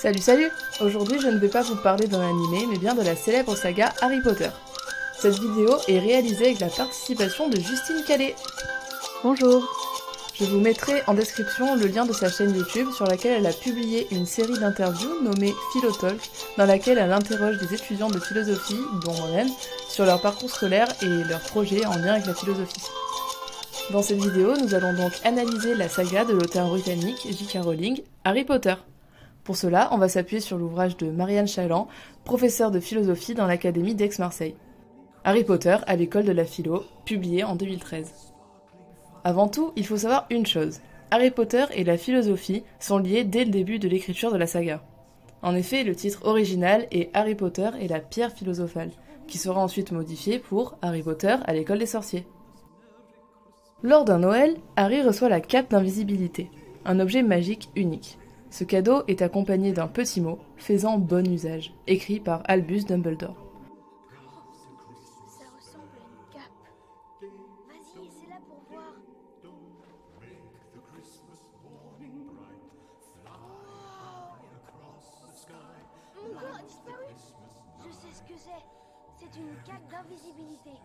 Salut salut! Aujourd'hui je ne vais pas vous parler d'un animé mais bien de la célèbre saga Harry Potter. Cette vidéo est réalisée avec la participation de Justine Calais. Bonjour! Je vous mettrai en description le lien de sa chaîne YouTube sur laquelle elle a publié une série d'interviews nommée Philotalk, dans laquelle elle interroge des étudiants de philosophie, dont moi-même, sur leur parcours scolaire et leurs projets en lien avec la philosophie. Dans cette vidéo, nous allons donc analyser la saga de l'auteur britannique J.K. Rowling, Harry Potter. Pour cela, on va s'appuyer sur l'ouvrage de Marianne Chaillan, professeure de philosophie dans l'Académie d'Aix-Marseille. Harry Potter à l'école de la philo, publié en 2013. Avant tout, il faut savoir une chose. Harry Potter et la philosophie sont liés dès le début de l'écriture de la saga. En effet, le titre original est Harry Potter et la pierre philosophale, qui sera ensuite modifié pour Harry Potter à l'école des sorciers. Lors d'un Noël, Harry reçoit la cape d'invisibilité, un objet magique unique. Ce cadeau est accompagné d'un petit mot, faisant bon usage, écrit par Albus Dumbledore. Ça ressemble à une cape. Vas-y, essaie-la pour voir. Mon corps a disparu. Je sais ce que c'est. C'est une cape d'invisibilité.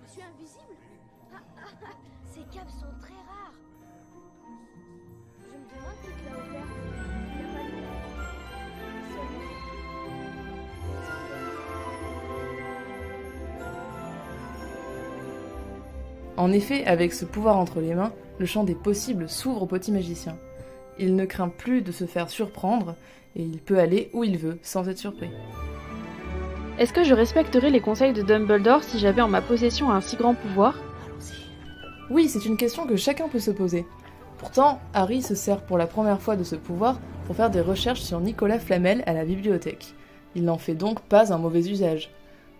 Je suis invisible? Ces capes sont très rares. Je me demande qui te l'a offert. Il n'y a pas de nom. Seulement. En effet, avec ce pouvoir entre les mains, le champ des possibles s'ouvre au petit magicien. Il ne craint plus de se faire surprendre, et il peut aller où il veut, sans être surpris. Est-ce que je respecterais les conseils de Dumbledore si j'avais en ma possession un si grand pouvoir? Oui, c'est une question que chacun peut se poser. Pourtant, Harry se sert pour la première fois de ce pouvoir pour faire des recherches sur Nicolas Flamel à la bibliothèque. Il n'en fait donc pas un mauvais usage.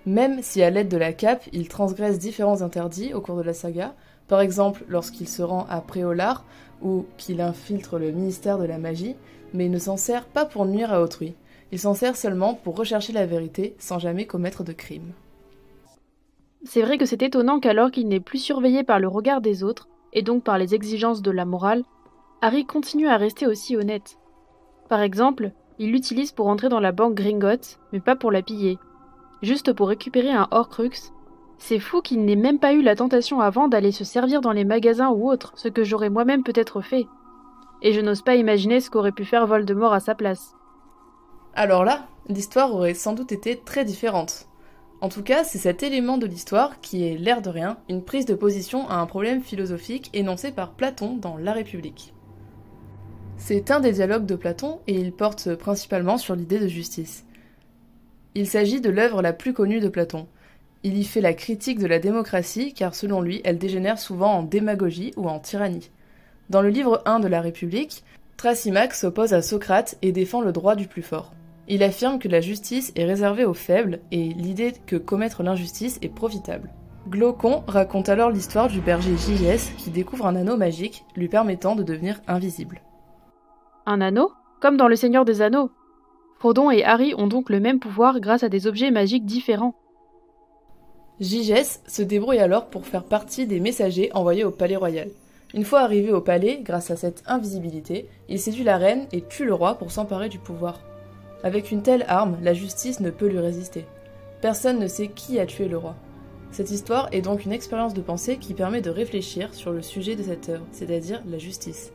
Même si à l'aide de la cape, il transgresse différents interdits au cours de la saga, par exemple lorsqu'il se rend à Préolard ou qu'il infiltre le ministère de la magie, mais il ne s'en sert pas pour nuire à autrui. Il s'en sert seulement pour rechercher la vérité sans jamais commettre de crime. C'est vrai que c'est étonnant qu'alors qu'il n'est plus surveillé par le regard des autres, et donc par les exigences de la morale, Harry continue à rester aussi honnête. Par exemple, il l'utilise pour entrer dans la banque Gringotts, mais pas pour la piller. Juste pour récupérer un Horcrux. C'est fou qu'il n'ait même pas eu la tentation avant d'aller se servir dans les magasins ou autres, ce que j'aurais moi-même peut-être fait. Et je n'ose pas imaginer ce qu'aurait pu faire Voldemort à sa place. Alors là, l'histoire aurait sans doute été très différente. En tout cas, c'est cet élément de l'histoire qui est, l'air de rien, une prise de position à un problème philosophique énoncé par Platon dans La République. C'est un des dialogues de Platon et il porte principalement sur l'idée de justice. Il s'agit de l'œuvre la plus connue de Platon. Il y fait la critique de la démocratie car selon lui, elle dégénère souvent en démagogie ou en tyrannie. Dans le livre 1 de La République, Thrasymachus s'oppose à Socrate et défend le droit du plus fort. Il affirme que la justice est réservée aux faibles et l'idée que commettre l'injustice est profitable. Glaucon raconte alors l'histoire du berger Gigès qui découvre un anneau magique lui permettant de devenir invisible. Un anneau? Comme dans Le Seigneur des Anneaux. Frodon et Harry ont donc le même pouvoir grâce à des objets magiques différents. Gigès se débrouille alors pour faire partie des messagers envoyés au palais royal. Une fois arrivé au palais, grâce à cette invisibilité, il séduit la reine et tue le roi pour s'emparer du pouvoir. Avec une telle arme, la justice ne peut lui résister. Personne ne sait qui a tué le roi. Cette histoire est donc une expérience de pensée qui permet de réfléchir sur le sujet de cette œuvre, c'est-à-dire la justice.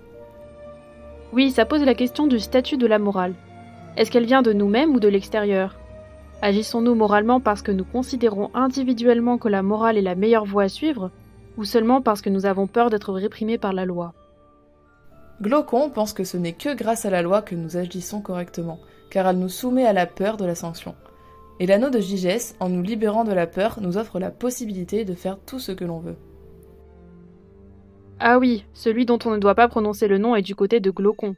Oui, ça pose la question du statut de la morale. Est-ce qu'elle vient de nous-mêmes ou de l'extérieur? Agissons-nous moralement parce que nous considérons individuellement que la morale est la meilleure voie à suivre, ou seulement parce que nous avons peur d'être réprimés par la loi? Glaucon pense que ce n'est que grâce à la loi que nous agissons correctement, car elle nous soumet à la peur de la sanction. Et l'anneau de Gigès, en nous libérant de la peur, nous offre la possibilité de faire tout ce que l'on veut. Ah oui, celui dont on ne doit pas prononcer le nom est du côté de Glaucon.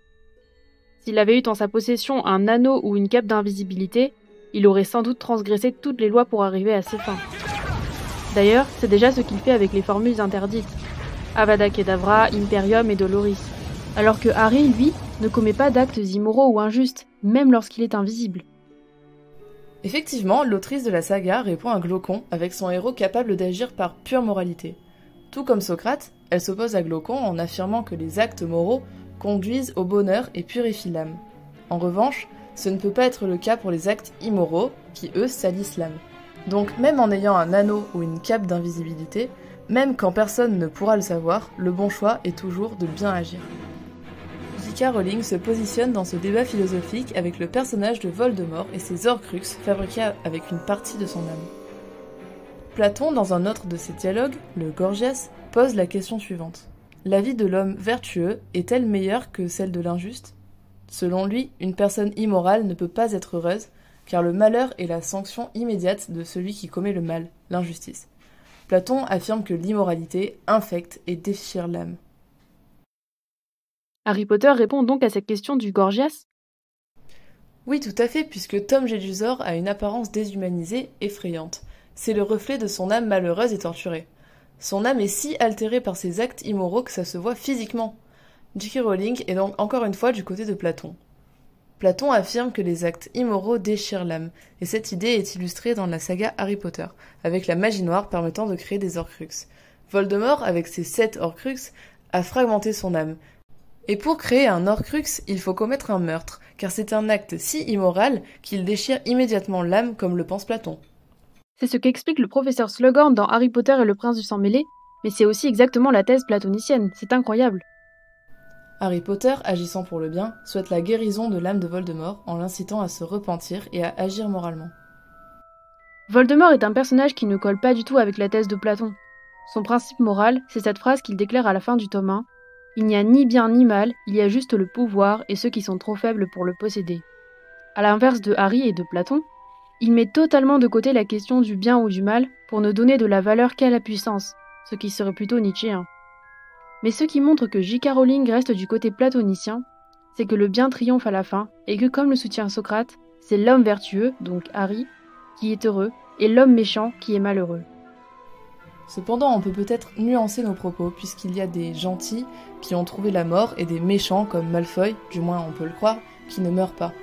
S'il avait eu en sa possession un anneau ou une cape d'invisibilité, il aurait sans doute transgressé toutes les lois pour arriver à ses fins. D'ailleurs, c'est déjà ce qu'il fait avec les formules interdites. Avada Kedavra, Imperium et Doloris. Alors que Harry, lui, ne commet pas d'actes immoraux ou injustes, même lorsqu'il est invisible. Effectivement, l'autrice de la saga répond à Glaucon avec son héros capable d'agir par pure moralité. Tout comme Socrate, elle s'oppose à Glaucon en affirmant que les actes moraux conduisent au bonheur et purifient l'âme. En revanche, Ce ne peut pas être le cas pour les actes immoraux, qui eux salissent l'âme. Donc même en ayant un anneau ou une cape d'invisibilité, même quand personne ne pourra le savoir, le bon choix est toujours de bien agir. J.K. Rowling se positionne dans ce débat philosophique avec le personnage de Voldemort et ses Horcruxes fabriqués avec une partie de son âme. Platon, dans un autre de ses dialogues, le Gorgias, pose la question suivante. La vie de l'homme vertueux est-elle meilleure que celle de l'injuste ? Selon lui, une personne immorale ne peut pas être heureuse, car le malheur est la sanction immédiate de celui qui commet le mal, l'injustice. Platon affirme que l'immoralité infecte et déchire l'âme. Harry Potter répond donc à cette question du Gorgias. Oui, tout à fait, puisque Tom Jedusor a une apparence déshumanisée, effrayante. C'est le reflet de son âme malheureuse et torturée. Son âme est si altérée par ses actes immoraux que ça se voit physiquement. J.K. Rowling est donc encore une fois du côté de Platon. Platon affirme que les actes immoraux déchirent l'âme, et cette idée est illustrée dans la saga Harry Potter, avec la magie noire permettant de créer des Horcruxes. Voldemort, avec ses 7 Horcruxes, a fragmenté son âme. Et pour créer un Horcrux, il faut commettre un meurtre, car c'est un acte si immoral qu'il déchire immédiatement l'âme comme le pense Platon. C'est ce qu'explique le professeur Slughorn dans Harry Potter et le prince du sang mêlé, mais c'est aussi exactement la thèse platonicienne, c'est incroyable. Harry Potter, agissant pour le bien, souhaite la guérison de l'âme de Voldemort en l'incitant à se repentir et à agir moralement. Voldemort est un personnage qui ne colle pas du tout avec la thèse de Platon. Son principe moral, c'est cette phrase qu'il déclare à la fin du tome 1. Il n'y a ni bien ni mal, il y a juste le pouvoir et ceux qui sont trop faibles pour le posséder. À l'inverse de Harry et de Platon, il met totalement de côté la question du bien ou du mal pour ne donner de la valeur qu'à la puissance, ce qui serait plutôt nietzschéen. Mais ce qui montre que J.K. Rowling reste du côté platonicien, c'est que le bien triomphe à la fin et que comme le soutient Socrate, c'est l'homme vertueux, donc Harry, qui est heureux et l'homme méchant qui est malheureux. Cependant, on peut peut-être nuancer nos propos, puisqu'il y a des gentils qui ont trouvé la mort et des méchants comme Malfoy, du moins on peut le croire, qui ne meurent pas.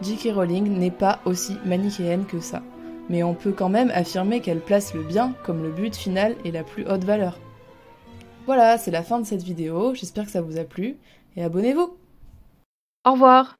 J.K. Rowling n'est pas aussi manichéenne que ça, mais on peut quand même affirmer qu'elle place le bien comme le but final et la plus haute valeur. Voilà, c'est la fin de cette vidéo, j'espère que ça vous a plu, et abonnez-vous! Au revoir!